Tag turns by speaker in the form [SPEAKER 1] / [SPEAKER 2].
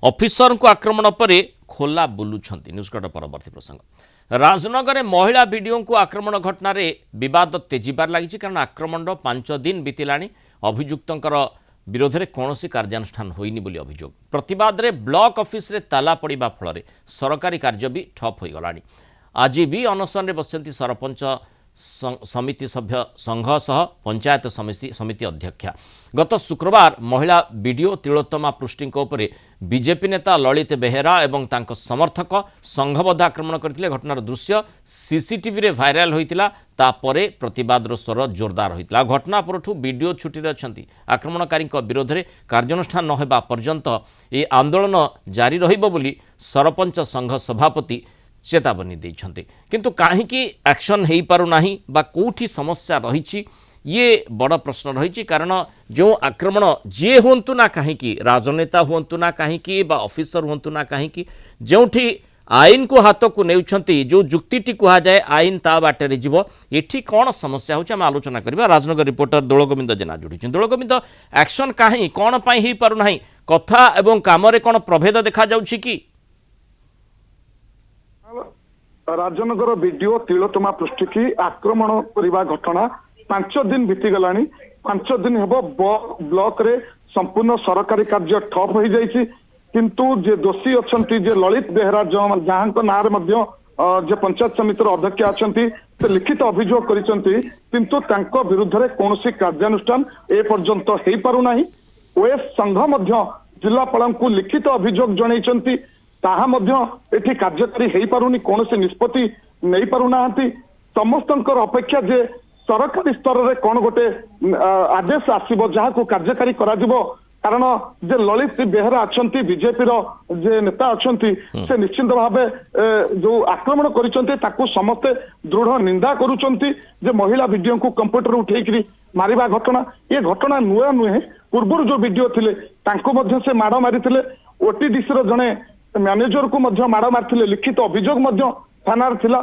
[SPEAKER 1] Officer को आक्रमण पर खोला बुलुंट न्यूजकट परवर्ती प्रसंग राजनगर में महिला वीडियो को आक्रमण घटना बद तेजिबार लगी कारण आक्रमण 5 दिन बीतला अभियुक्तर विरोध में कौन कार्यानुष्ठान होइनी बोली अभियोग प्रतिवाद रे ब्लॉक ऑफिस रे ताला पड़ा फल सरकारी कार्य भी ठप हो गलानी। आज भी अनशन में बसती सरपंच समिति सभ्य संघ सह पंचायत समिति अध्यक्षा। गत शुक्रवार महिला वीडियो तिलोत्तमा पृष्टि बीजेपी नेता ललित बेहेरा एवं तांको समर्थक संघबद्ध आक्रमण करथिले। घटनार दृश्य सीसीटीवी रे भाइराल होइतिला। तापरे प्रतिवादर स्वर जोरदार होइतिला। घटना परठू वीडियो छुट्टी रे अछंती। आक्रमणकारी विरोध में कार्यानुष्ठान न हेबा पर्यंत ए आंदोलन जारी रहिबो बोली सरपंच संघ सभापति चेतावनी देइछन्ते। किंतु काहेकि एक्शन हेई पारु नाही बा कोठी समस्या रहिछि ये बड़ प्रश्न रही। कारण जो आक्रमण जे हुंतु ना कहीं राजनेता हुंतु ना कहीं बा ऑफिसर हुंतु ना कहीं जोठी आईन को हाथ को नेउछंती जो जुक्तिटी कहा जाए आईन ता बाटे जीव एठी कौन समस्या होछि हम आलोचना करबा। राजनगर रिपोर्टर दोलगोविंद जेना जोड़ी दोलगोविंद एक्शन कहीं कौन पाई हेई पारु नाही कथा एवं काम रे कौन प्रभेद देखा जाउछि कि
[SPEAKER 2] राजनगर वीडियो तिलोत्तमा पृष्टि की आक्रमण करने घटना 5 दिन बीती गलानी। 5 दिन हेब ब्लॉक रे संपूर्ण सरकारी कार्य ठप हो जाइछि। किंतु जे दोषी अछंती जे ललित बेहेरा जहाँ नारे मध्य जे पंचायत समितिर अध्यक्ष अछंती से लिखित अभियोग करिसंती किंतु तांको विरुद्ध रे कोनोसी कार्यानुष्ठान ए पर्यंत हेई पारु नाही। ओएस संघ मध्य जिलापालଙ୍କୁ लिखित अभियोग जणाइछंती ताहा मध्य एठी कार्यकारी हेई पारुनी कोनोसी निष्पत्ति नै पारुनाहांती। समस्तंकर अपेक्षा जे सरकारी स्तर रे कौन गोटे आदेश आसीबो जहाँ को कार्यकारी करा दिबो। कारण जे ललित बेहेरा अछंती बीजेपी रो जे नेता अछंती से निश्चित भावे जो आक्रमण करिसंती ताकू समस्ते दृढ़ निंदा करूचंती। जे महिला वीडियो को कंप्यूटर उठेकरी मारिबा घटना ये घटना नुआ नुहे पूर्व जो वीडियो थिले तांको मध्य से माड़ मारिथिले। ओटीडीसी रो जने मैनेजर को मध्य माड़ मारथिले। लिखित अभियोग मध्य थाना थिला।